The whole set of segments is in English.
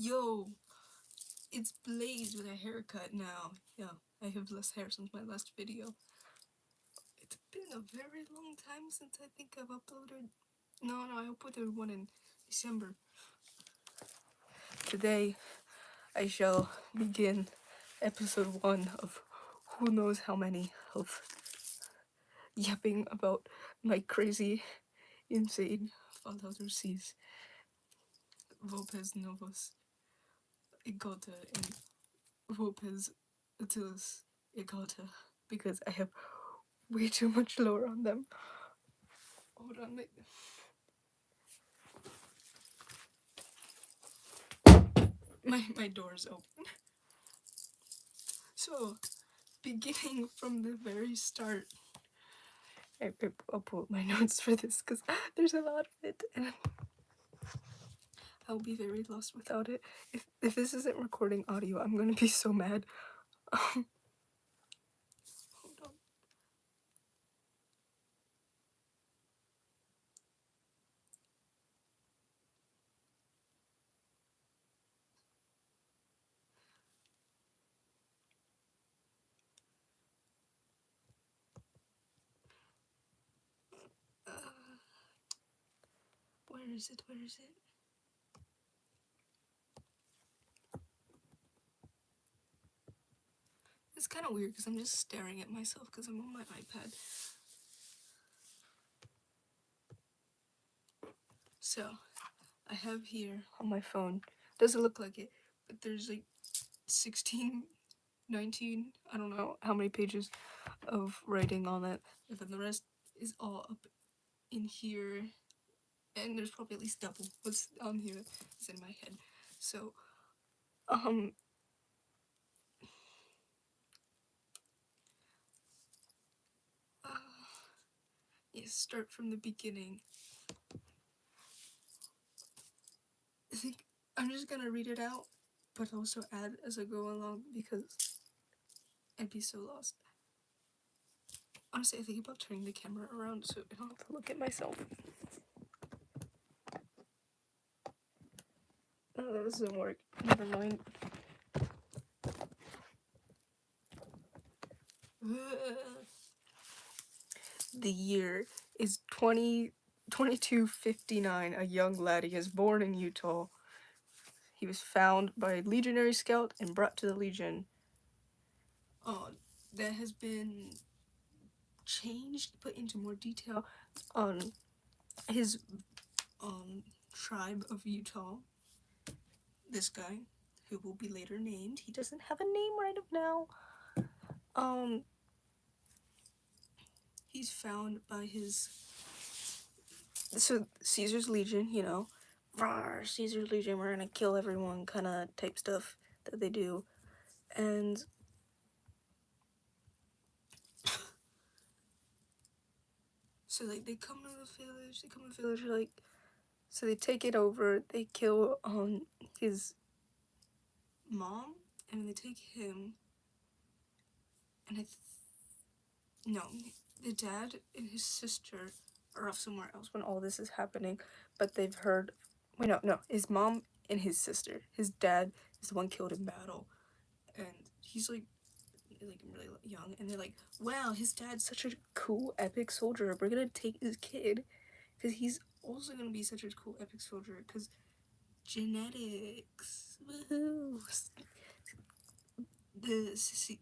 Yo, it's Blaze with a haircut now. Yeah, I have less hair since my last video. It's been a very long time since I think I've uploaded. No, I uploaded one in December. Today, I shall begin episode 1 of who knows how many of yapping about my crazy, insane Fallout Seas, vulpes novus, igota, and vulpes utilus igota, because I have way too much lore on them. Hold on, my door's open. So, beginning from the very start, I'll pull up my notes for this because there's a lot of it, and I'll be very lost without it. If this isn't recording audio, I'm gonna be so mad. Hold on. Where is it? It's kind of weird because I'm just staring at myself because I'm on my iPad. So, I have here on my phone, doesn't look like it, but there's like 16, 19, I don't know how many pages of writing on it. And then the rest is all up in here, and there's probably at least double what's on here is in my head. So, yes, start from the beginning. I think I'm just gonna read it out, but also add as I go along because I'd be so lost. Honestly, I think about turning the camera around so I don't have to look at myself. Oh, that doesn't work. Never mind. The year is 2259. A young laddie is born in Utah. He was found by a legionary scout and brought to the Legion. That has been changed, put into more detail on his tribe of Utah. This guy, who will be later named, he doesn't have a name right now. He's found by his, so Caesar's Legion, you know, rawr, Caesar's Legion, we're gonna kill everyone kind of type stuff that they do. And so like they come to the village, like, so they take it over, they kill his mom, and they take him, and no, the dad and his sister are off somewhere else when all this is happening, but they've heard, wait, no, his mom and his sister, his dad is the one killed in battle, and he's like really young, and they're like, wow, his dad's such a cool epic soldier, we're gonna take his kid because he's also gonna be such a cool epic soldier because genetics. Woohoo!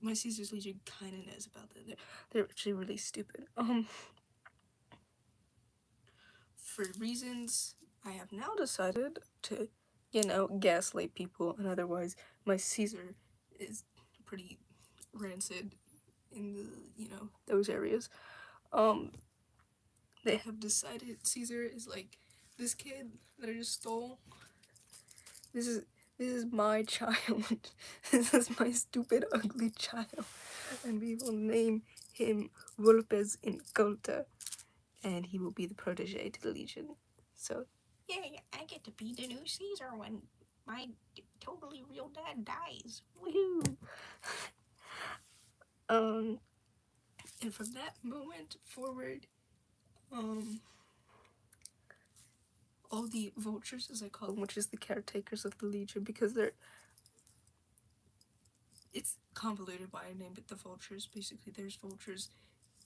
My Caesar's Legion kind of knows about that. They're actually really stupid. For reasons I have now decided to, gaslight people, and otherwise my Caesar is pretty rancid in the, those areas. They have decided Caesar is like, this kid that I just stole, this is my child. This is my stupid, ugly child. And we will name him vulpes inculta. And he will be the protege to the Legion. So, yeah, I get to be the new Caesar when my totally real dad dies. Woohoo! And from that moment forward, all the vultures, as I call them, which is the caretakers of the Legion, because it's convoluted by a name, but the vultures, basically there's vultures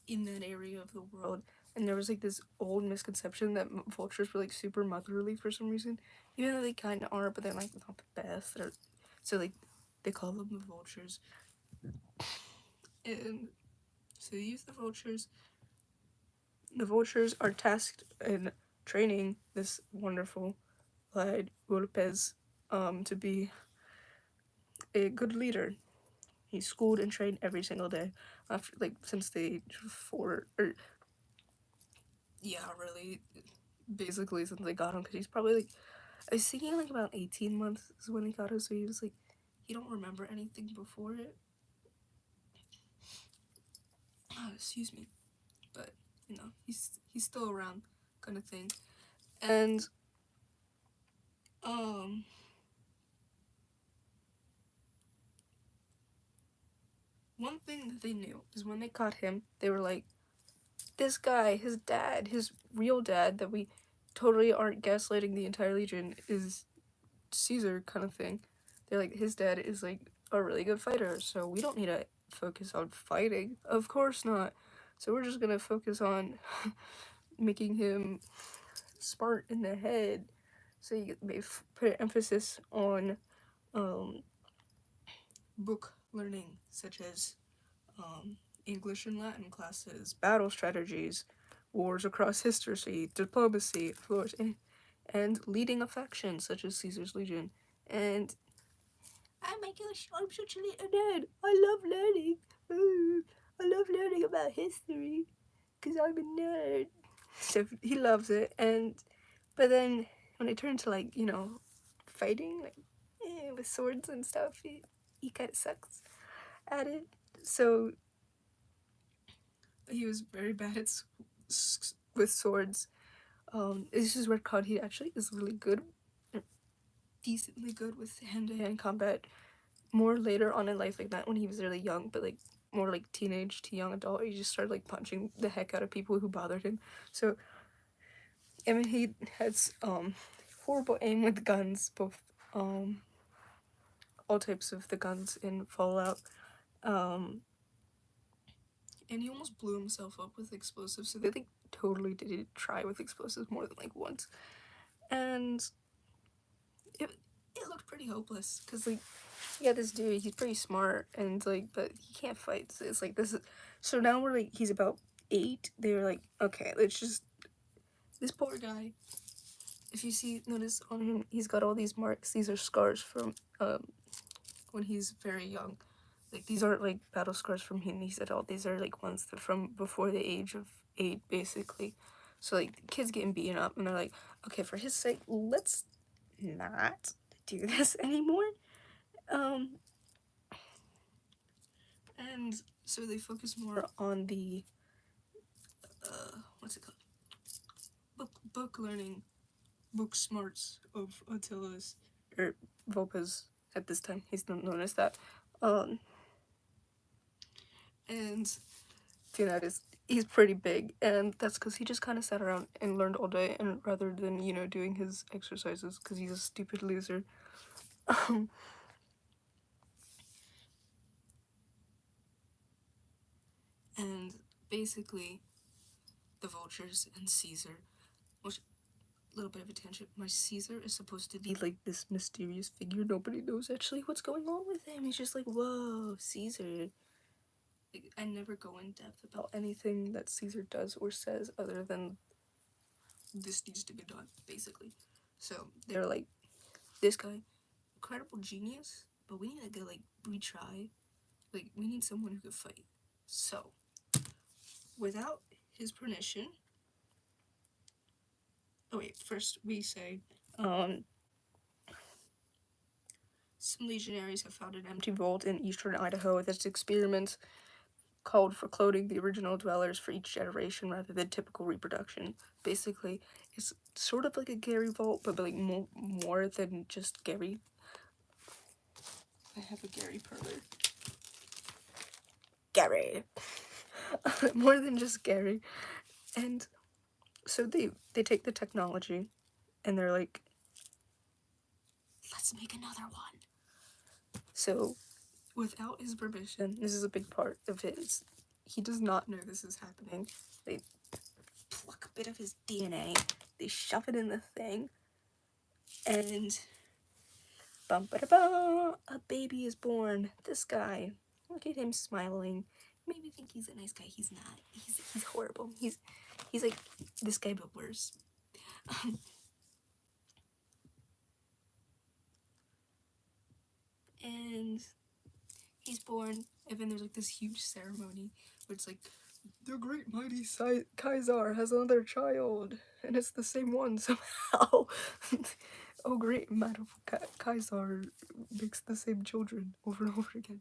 in that area of the world, and there was like this old misconception that vultures were like super motherly for some reason, even though they kind of are, but they're like not the best. So like they call them the vultures, and so they use the vultures. The vultures are tasked in training this wonderful lad vulpes to be a good leader. He's schooled and trained every single day after like since the age of 4, or yeah, really, basically since they got him, because he's probably like, I was thinking like about 18 months is when they got him, so he was like, he don't remember anything before it. Excuse me, but you know, he's still around, kind of thing. And one thing that they knew is when they caught him, they were like, this guy, his dad, his real dad, that we totally aren't gaslighting the entire Legion, is Caesar, kind of thing. They're like, his dad is like a really good fighter, so we don't need to focus on fighting. Of course not. So we're just gonna focus on making him smart in the head. So you may put an emphasis on book learning, such as English and Latin classes, battle strategies, wars across history, diplomacy, of course, and leading a faction such as Caesar's Legion. And oh my gosh, I'm such a nerd. I love learning. Ooh, I love learning about history because I'm a nerd. So he loves it, but then when it turned to like, you know, fighting, like with swords and stuff, he kind of sucks at it. So he was very bad at with swords. This is where Conti actually is really good, decently good with hand-to-hand combat. More later on in life, like not when he was really young, but like more like teenage to young adult, he just started like punching the heck out of people who bothered him. So I mean, he has horrible aim with guns, both all types of the guns in Fallout. And he almost blew himself up with explosives, so they like totally did try with explosives more than like once. And it looked pretty hopeless, because like, yeah, this dude, he's pretty smart, and like, but he can't fight, so it's like, this is, so now we're like, he's about 8, they were like, okay, let's just, this poor guy, if you notice on him, he's got all these marks, these are scars from when he's very young. Like, these aren't like battle scars from him, he said, all these are like ones that from before the age of 8, basically. So like, kids getting beaten up, and they're like, okay, for his sake, let's not do this anymore. And so they focus more on the what's it called, book learning, book smarts of Attila's, or Vulpes at this time, he's known as that. And Leonidas, he's pretty big, and that's because he just kind of sat around and learned all day, and rather than, you know, doing his exercises, because he's a stupid loser. And basically, the vultures and Caesar, which, a little bit of a tangent, my Caesar is supposed to be like this mysterious figure. Nobody knows actually what's going on with him. He's just like, whoa, Caesar. Like, I never go in depth about anything that Caesar does or says other than this needs to be done, basically. So they're like, this guy, incredible genius, but we need to go like retry. Like, we need someone who could fight. So, without his permission, oh wait, first we say, some legionaries have found an empty vault in eastern Idaho that's experiments called for cloning the original dwellers for each generation rather than typical reproduction. Basically, it's sort of like a Gary vault, but like more than just Gary. I have a Gary perler. Gary. More than just Gary. And so they take the technology and they're like, let's make another one. So, without his permission, this is a big part of his, he does not know this is happening. They pluck a bit of his DNA, they shove it in the thing, and bum ba da ba, a baby is born. This guy, look at him smiling. Maybe think he's a nice guy. He's not. He's horrible. He's like this guy but worse. And he's born, and then there's like this huge ceremony where it's like, the great mighty Kaisar has another child, and it's the same one somehow. Oh, great Madam Kaisar makes the same children over and over again.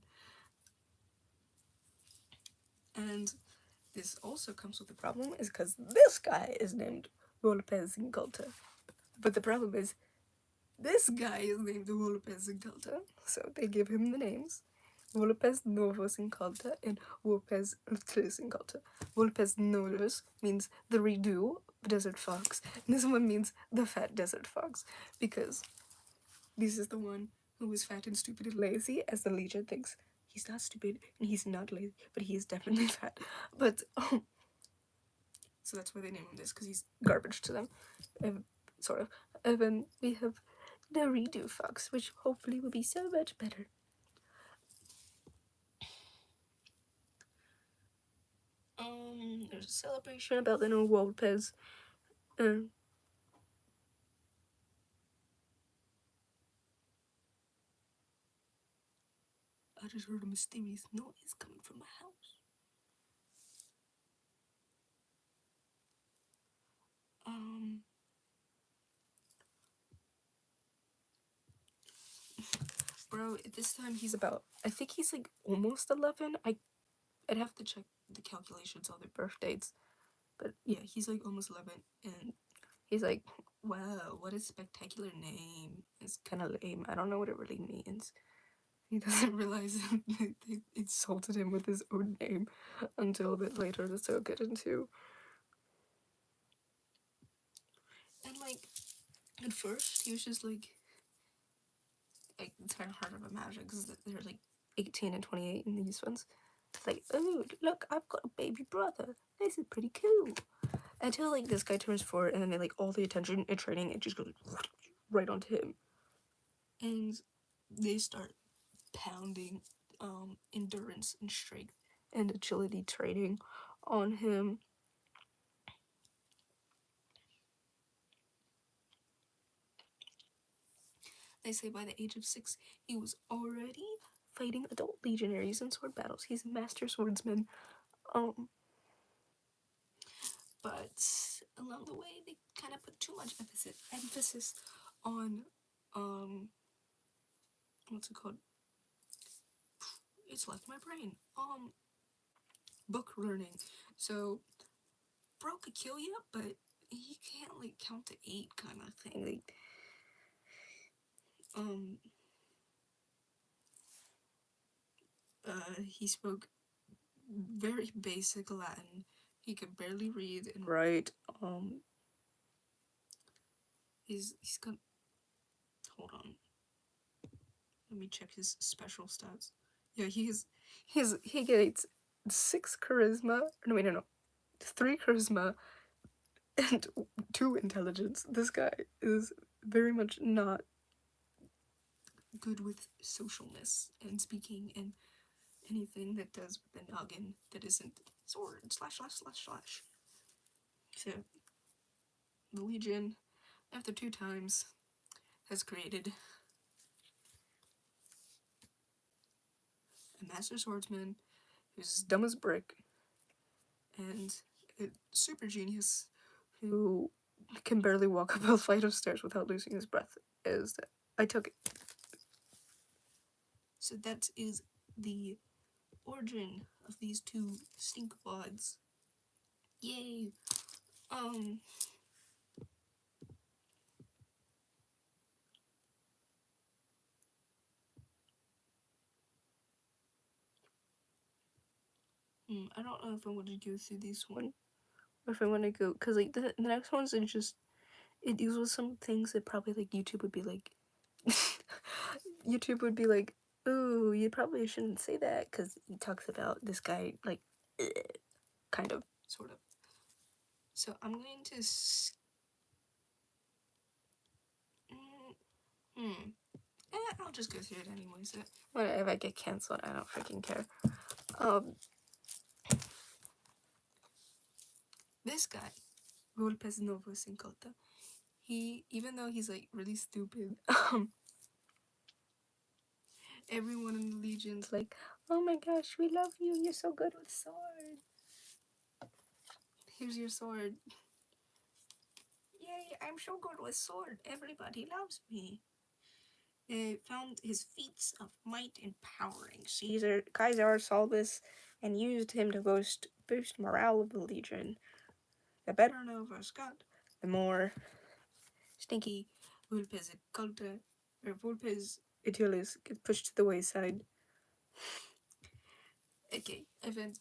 And this also comes with a problem, is because this guy is named Vulpes Inculta. But the problem is, this guy is named Vulpes Inculta, so they give him the names. Vulpes Novus Inculta and Vulpes Ultris Inculta. Vulpes Novus means the redo desert fox, and this one means the fat desert fox, because this is the one who is fat and stupid and lazy, as the Legion thinks. He's not stupid and he's not lazy, but he is definitely fat. But so that's why they name him this, because he's garbage to them, sort of. And then we have the redo fox, which hopefully will be so much better. There's a celebration about the new Vulpes. I just heard a mysterious noise coming from my house. Bro, at this time he's about, I think he's like almost 11. I'd have to check the calculations on their birth dates. But yeah, he's like almost 11, and he's like, wow, what a spectacular name. It's kind of lame. I don't know what it really means. He doesn't realize they insulted him with his own name until a bit later, that's I'll get into. And like, at first, he was just like it's kind of hard to imagine because they're like 18 and 28 in these ones. It's like, oh, look, I've got a baby brother. This is pretty cool. Until like this guy turns 4, and then they like all the attention and training, it just goes right onto him. And they start pounding endurance and strength and agility training on him. They say by the age of 6, he was already fighting adult legionaries in sword battles. He's a master swordsman. But along the way, they kind of put too much emphasis on, what's it called? It's left my brain. Book learning. So, bro could kill you, but he can't like count to 8 kind of thing. Like, he spoke very basic Latin. He could barely read and write. He's got, hold on. Let me check his special stats. Yeah, he gets 6 charisma. No, wait, no. 3 charisma and 2 intelligence. This guy is very much not good with socialness and speaking and anything that does with the noggin that isn't sword slash. So the Legion, after 2 times, has created a master swordsman who's dumb as brick and a super genius who can barely walk up a flight of stairs without losing his breath. I took it. So that is the origin of these 2 stinkwads. Yay! I don't know if I want to go through this one, or if I want to go, because like the next ones are just it deals with some things that probably like YouTube would be like YouTube would be like, ooh, you probably shouldn't say that, because he talks about this guy like kind of, sort of. So I'm going to I'll just go through it anyways. Whatever, if I get canceled, I don't freaking care. This guy, vulpes novos incota, he, even though he's like really stupid, everyone in the Legion's like, oh my gosh, we love you, you're so good with sword. Here's your sword. Yay, I'm so good with sword, everybody loves me. They found his feats of might and powering Caesar Salvus, and used him to boost morale of the Legion. The better Novus got, the more stinky vulpes culta, or vulpes itilis, get pushed to the wayside. Okay, Evan.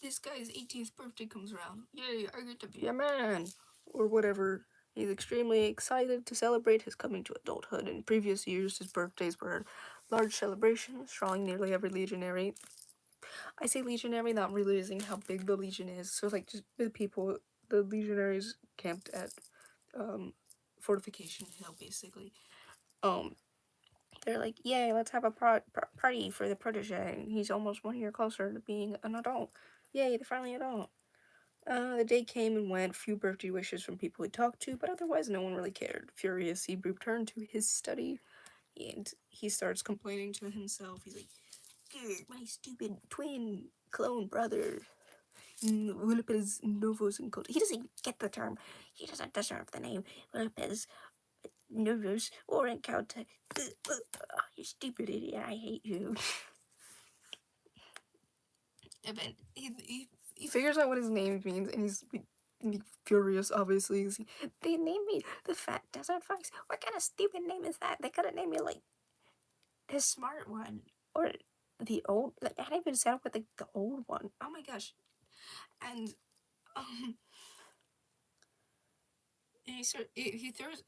This guy's 18th birthday comes around. Yay, I get to be a man! Or whatever. He's extremely excited to celebrate his coming to adulthood. In previous years, his birthdays were large celebrations, drawing nearly every legionary. I say legionary, not realizing how big the Legion is. So, like, just the people, the legionaries camped at Fortification Hill, basically. They're like, yay, let's have a party for the protege. He's almost 1 year closer to being an adult. Yay, they're finally adult. The day came and went, few birthday wishes from people he talked to, but otherwise no one really cared. Furious, he returned to his study, and he starts complaining to himself. He's like, my stupid twin clone brother, Vulpes Novos and He doesn't get the term. He doesn't deserve the name Vulpes Novos or Encounter. You stupid idiot, I hate you. And then he figures out what his name means, and he's furious, obviously. They named me the Fat Desert Fox. What kind of stupid name is that? They could have named me like the Smart One, or the old. Like, I hadn't even set up with like the old one. Oh my gosh! And he throws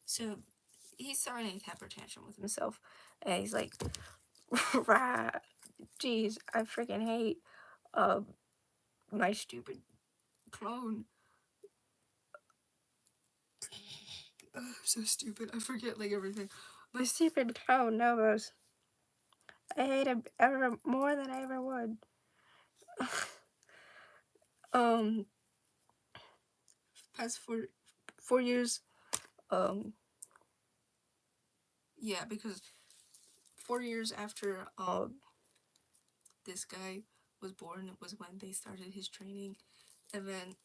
so he's throwing a temper tantrum with himself, and he's like, rah, jeez, I freaking hate my stupid clone. I'm so stupid. I forget like everything. My stupid clone Novos. I hate him ever more than I ever would. Past 4 years. Yeah, because 4 years after this guy was born was when they started his training, and then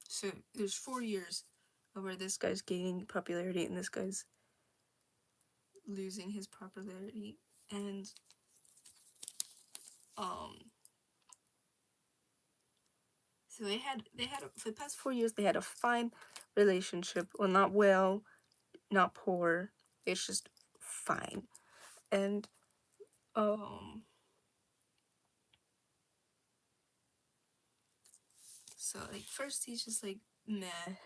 so there's 4 years where this guy's gaining popularity and this guy's losing his popularity, and so they had for the past 4 years they had a fine relationship. Well, not well, not poor. It's just fine, and so like first he's just like meh.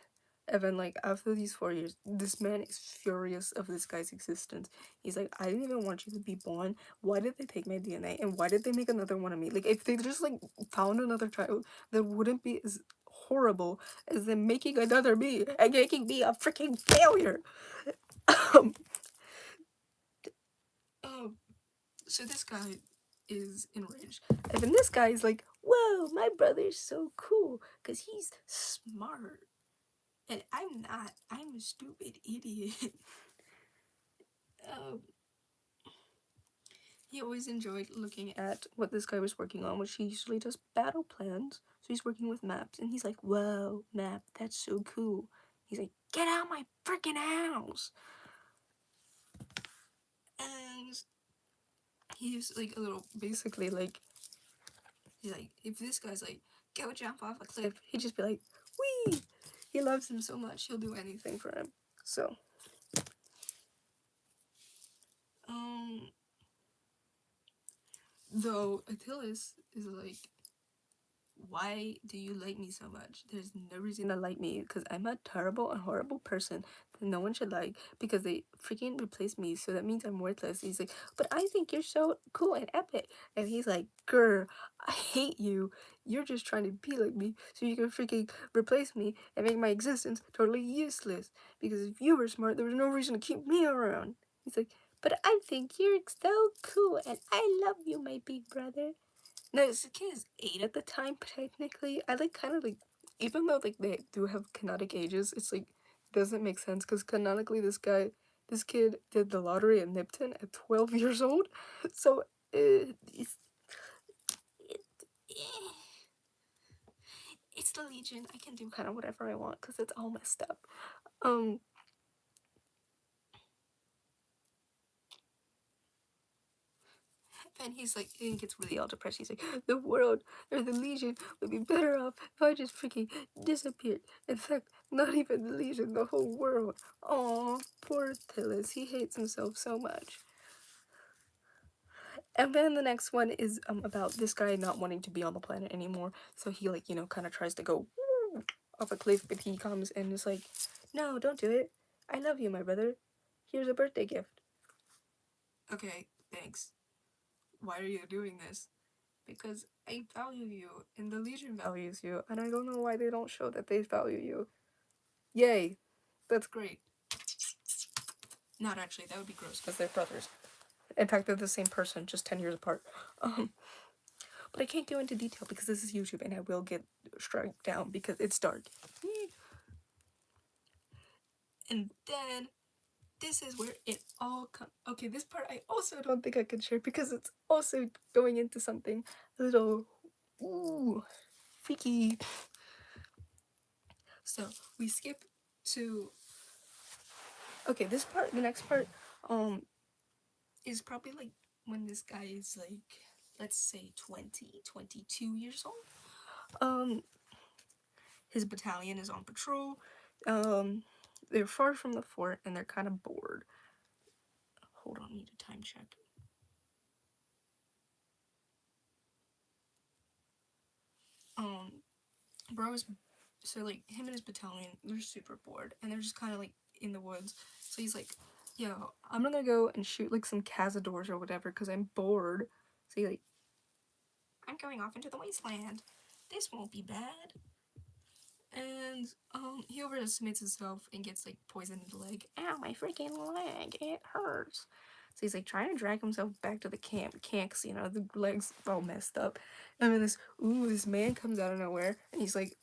And then, like, after these 4 years, this man is furious of this guy's existence. He's like, I didn't even want you to be born. Why did they take my DNA? And why did they make another one of me? Like, if they just, like, found another child, that wouldn't be as horrible as them making another me and making me a freaking failure. So this guy is enraged. And then this guy is like, whoa, my brother's so cool because he's smart. And I'm not. I'm a stupid idiot. He always enjoyed looking at what this guy was working on, which he usually does battle plans. So he's working with maps, and he's like, whoa, map, that's so cool. He's like, get out of my freaking house. And he's like a little, basically like, he's like, if this guy's like, go jump off a cliff, he'd just be like, wee. He loves him so much, he'll do anything for him. So Though Achilles is like, why do you like me so much? There's no reason to like me because I'm a terrible and horrible person that no one should like because they freaking replaced me, so that means I'm worthless. He's like, but I think you're so cool and epic. And he's like, grr, I hate you. You're just trying to be like me so you can freaking replace me and make my existence totally useless. Because if you were smart, there was no reason to keep me around. He's like, but I think you're so cool and I love you, my big brother. No, this kid is 8 at the time, technically. I like kind of like, even though like they do have canonic ages, it's like, doesn't make sense because canonically this kid did the lottery in Nipton at 12 years old. So it, it's the Legion. I can do kind of whatever I want because it's all messed up. Um, And he's like, and he gets really all depressed. He's like, the world or the Legion would be better off if I just freaking disappeared. In fact, not even the Legion, the whole world. Aw, poor Tillis. He hates himself so much. And then the next one is about this guy not wanting to be on the planet anymore. So he like, kind of tries to go off a cliff, but he comes and is like, no, don't do it. I love you, my brother. Here's a birthday gift. Okay, thanks. Why are you doing this? Because I value you and the Legion values you, and I don't know why they don't show that they value you. Yay, that's great. Not actually, that would be gross because they're brothers. In fact, they're the same person, just 10 years apart. But I can't go into detail because this is YouTube and I will get struck down because it's dark. And then this is where it all comes. Okay, this part I also don't think I can share because it's also going into something a little freaky. So we skip to, okay, this part, the next part, is probably like when this guy is like, let's say 22 years old. His battalion is on patrol. They're far from the fort and they're kind of bored. Hold on, I need a time check. Bro is, so like him and his battalion, they're super bored and they're just kind of like in the woods. So he's like, yo, I'm gonna go and shoot like some cazadors or whatever because I'm bored. So he's like, I'm going off into the wasteland. This won't be bad. And he overestimates himself and gets like poisoned in the leg. Ow, my freaking leg, it hurts. So he's like trying to drag himself back to the camp. Can't, cause the leg's all messed up. And then this man comes out of nowhere and he's like,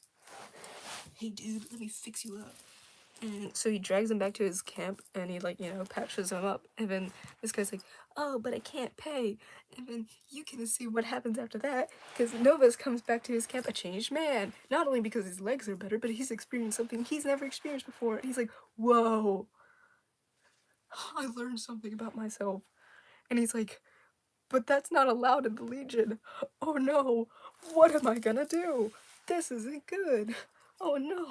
hey dude, let me fix you up. And so he drags him back to his camp and he like, patches him up. And then this guy's like, oh, but I can't pay. And then you can assume what happens after that, because Novus comes back to his camp a changed man. Not only because his legs are better, but he's experienced something he's never experienced before. And he's like, whoa, I learned something about myself. And he's like, but that's not allowed in the Legion. Oh no, what am I gonna do? This isn't good. Oh no.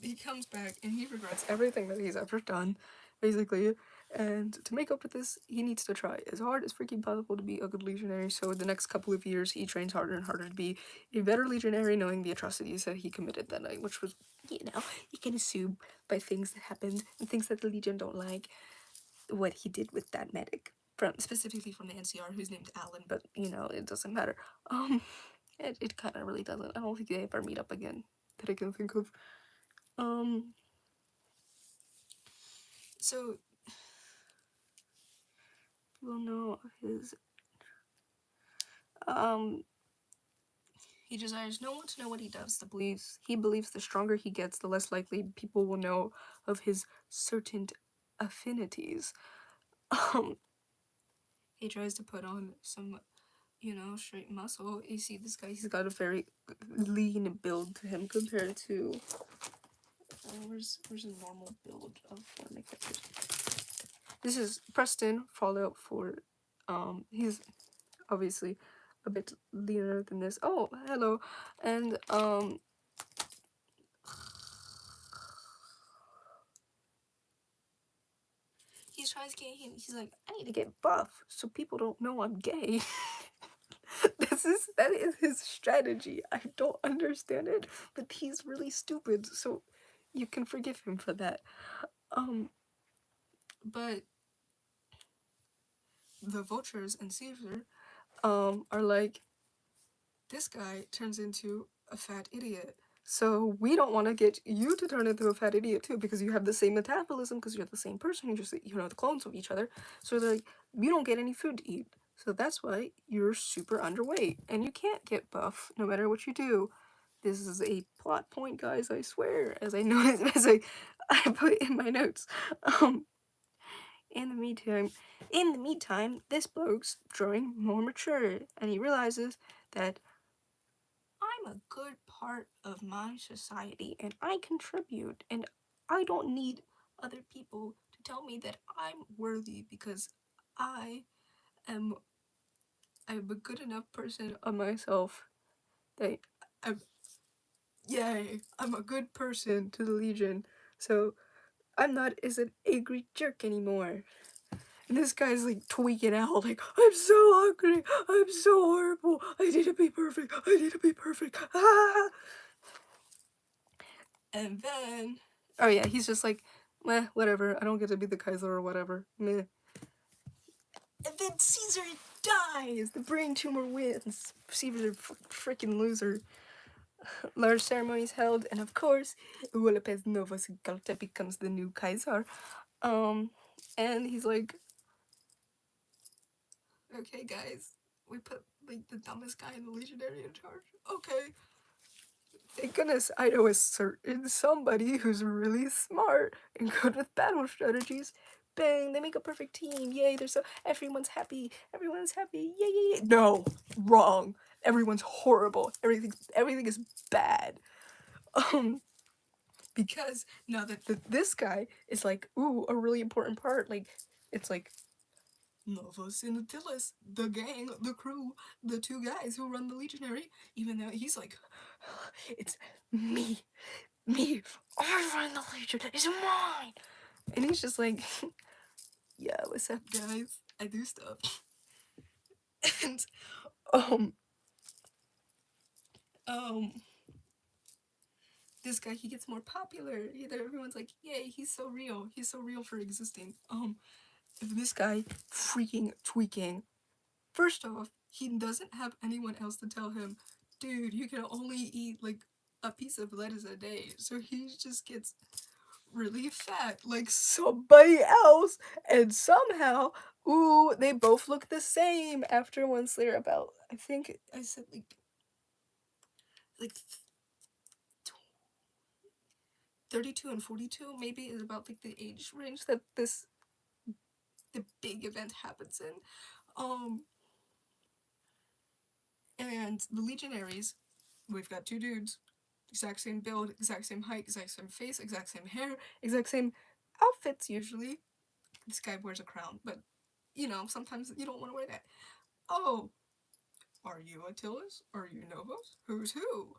He comes back and he regrets everything that he's ever done, basically. And to make up for this, he needs to try as hard as freaking possible to be a good legionary. So the next couple of years, he trains harder and harder to be a better legionary, knowing the atrocities that he committed that night, which was, you can assume by things that happened and things that the Legion don't like, what he did with that medic, specifically from the NCR, who's named Alan, but, it doesn't matter. It kind of really doesn't. I don't think they ever meet up again that I can think of. So people know his, he desires no one to know what he does. He believes the stronger he gets, the less likely people will know of his certain affinities. He tries to put on some, straight muscle. You see this guy, he's got a very lean build to him compared to, where's a normal build of one of my characters? This is Preston, Fallout 4. He's obviously a bit leaner than this. Oh, hello. And he's trying guys can't hear me. He's like, I need to get buff so people don't know I'm gay. That is his strategy. I don't understand it, but he's really stupid, so you can forgive him for that. But the vultures and Caesar are like, this guy turns into a fat idiot. So we don't want to get you to turn into a fat idiot too, because you have the same metabolism, because you're the same person, you're just, the clones of each other. So they're like, you don't get any food to eat. So that's why you're super underweight and you can't get buff no matter what you do. This is a plot point, guys, I swear, as I noticed, I put in my notes. In the meantime, this bloke's growing more mature, and he realizes that I'm a good part of my society, and I contribute, and I don't need other people to tell me that I'm worthy, because I am I'm a good enough person of myself that I'm yay, I'm a good person to the Legion, so I'm not as an angry jerk anymore. And this guy's like tweaking out, like, I'm so ugly, I'm so horrible, I need to be perfect, I need to be perfect. Ah! And then, oh yeah, he's just like, meh, whatever, I don't get to be the Kaiser or whatever, meh. And then Caesar dies, the brain tumor wins. Caesar's a freaking loser. Large ceremonies held, and of course, Vulpes Novus Galta becomes the new Kaiser. And he's like, okay, guys, we put like the dumbest guy in the Legionary in charge. Okay. Thank goodness I know a certain somebody who's really smart and good with battle strategies. Bang, they make a perfect team. Yay, they're so everyone's happy. Everyone's happy. Yay, yay, yay. No, wrong. Everyone's horrible. Everything is bad. Because now that this guy is like, ooh, a really important part. Like, it's like Novus and Attilas, the gang, the crew, the two guys who run the Legionary, even though he's like, it's me, I run the Legion, it's mine! And he's just like, yeah, what's up, guys? I do stuff. And, this guy, he gets more popular. Everyone's like, yay, he's so real for existing. This guy freaking tweaking. First off, he doesn't have anyone else to tell him, dude, you can only eat like a piece of lettuce a day. So he just gets really fat like somebody else, and somehow, ooh, they both look the same after once they're about, I think I said like 32 and 42 maybe is about like the age range that the big event happens in. And the Legionaries, we've got two dudes, exact same build, exact same height, exact same face, exact same hair, exact same outfits usually. This guy wears a crown, but sometimes you don't want to wear that. Oh, are you Attilas? Are you Novus? Who's who?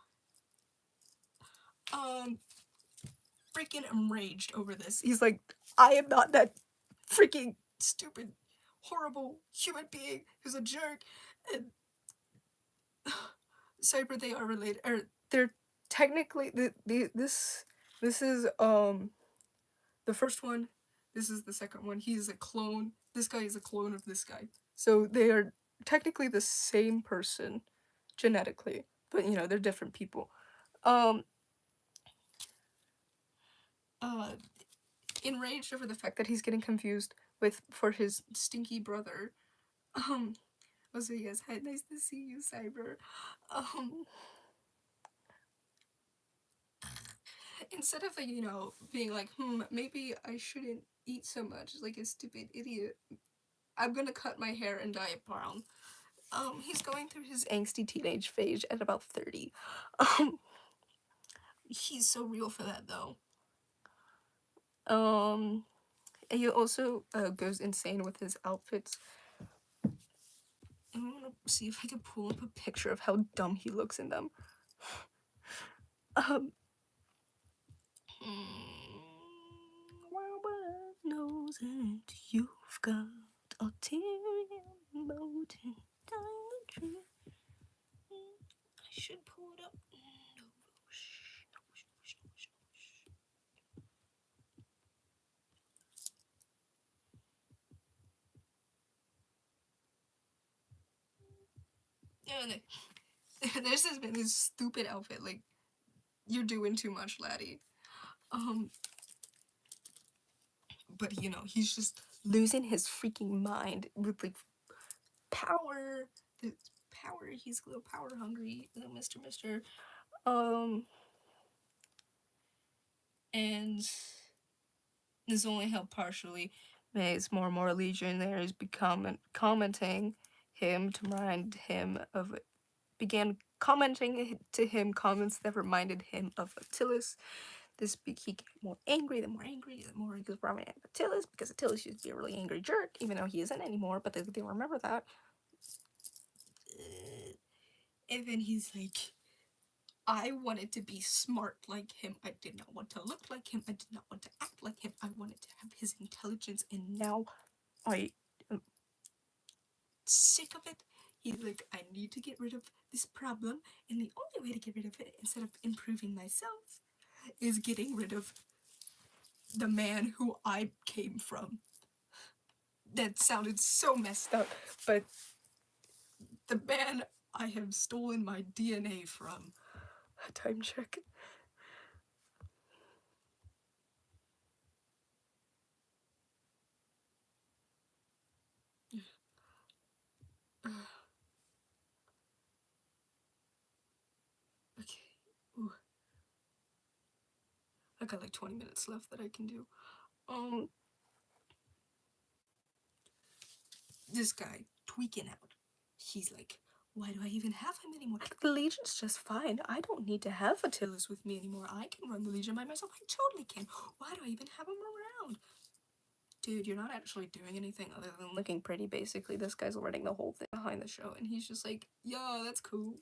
Freaking enraged over this. He's like, I am not that freaking stupid, horrible human being who's a jerk. And Cyber, they are related, or they're technically this is the first one. This is the second one. He's a clone. This guy is a clone of this guy. So they are technically the same person genetically, but they're different people. Enraged over the fact that he's getting confused for his stinky brother. Also, yes, hi, nice to see you, Cyber. Instead of being like, maybe I shouldn't eat so much like a stupid idiot, I'm gonna cut my hair and dye it brown. He's going through his angsty teenage phase at about 30. He's so real for that though. And he also goes insane with his outfits. I'm gonna see if I can pull up a picture of how dumb he looks in them. knows it. You've got arterial mountain down the tree. I should pull it up. And there's this stupid outfit, like, you're doing too much, laddie. But you know, he's just losing his freaking mind with like power. The power, he's a little power hungry, little Mr. And this only helped partially as more and more legionaries become commenting him to remind him of began commenting to him comments that reminded him of Attilas. He get more angry, the more he goes around at Attilas, because Attilas used to be a really angry jerk, even though he isn't anymore, but they remember that. And then he's like, I wanted to be smart like him. I did not want to look like him. I did not want to act like him. I wanted to have his intelligence, and now I am sick of it. He's like, I need to get rid of this problem, and the only way to get rid of it, instead of improving myself, is getting rid of the man who I came from. That sounded so messed up, but the man I have stolen my DNA from. Time check. Okay. Ooh. I got like 20 minutes left that I can do. This guy tweaking out. He's like, why do I even have him anymore? The Legion's just fine. I don't need to have Attilas with me anymore. I can run the Legion by myself. I totally can. Why do I even have him around? Dude, you're not actually doing anything other than looking pretty, basically. This guy's running the whole thing behind the show, and he's just like, yo, that's cool.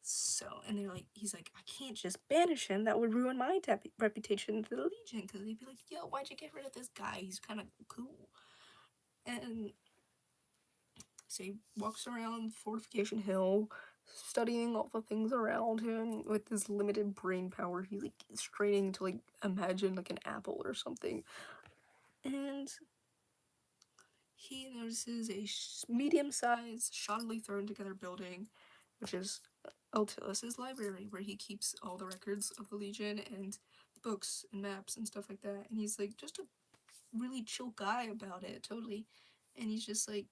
So, and they're like, he's like, I can't just banish him. That would ruin my reputation to the Legion, because they'd be like, yo, why'd you get rid of this guy? He's kind of cool. And so he walks around Fortification Hill, studying all the things around him with his limited brain power. He's like straining to like imagine like an apple or something. And he notices a medium-sized, shoddily thrown together building, which is Altilus's library, where he keeps all the records of the Legion and books and maps and stuff like that. And he's like just a really chill guy about it, totally. And he's just like,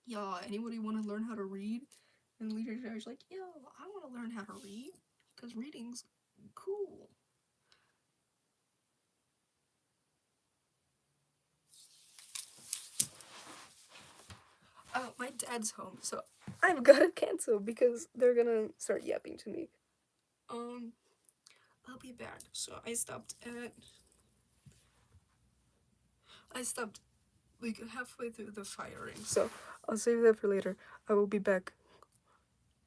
yo, anybody want to learn how to read? And the Legionary's like, yo, I want to learn how to read, because reading's cool. My dad's home, so I've gotta cancel because they're gonna start yapping to me. I'll be back. So I stopped like halfway through the firing, so I'll save that for later. I will be back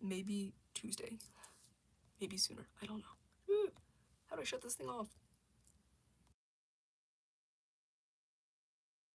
maybe Tuesday, maybe sooner, I don't know. How do I shut this thing off?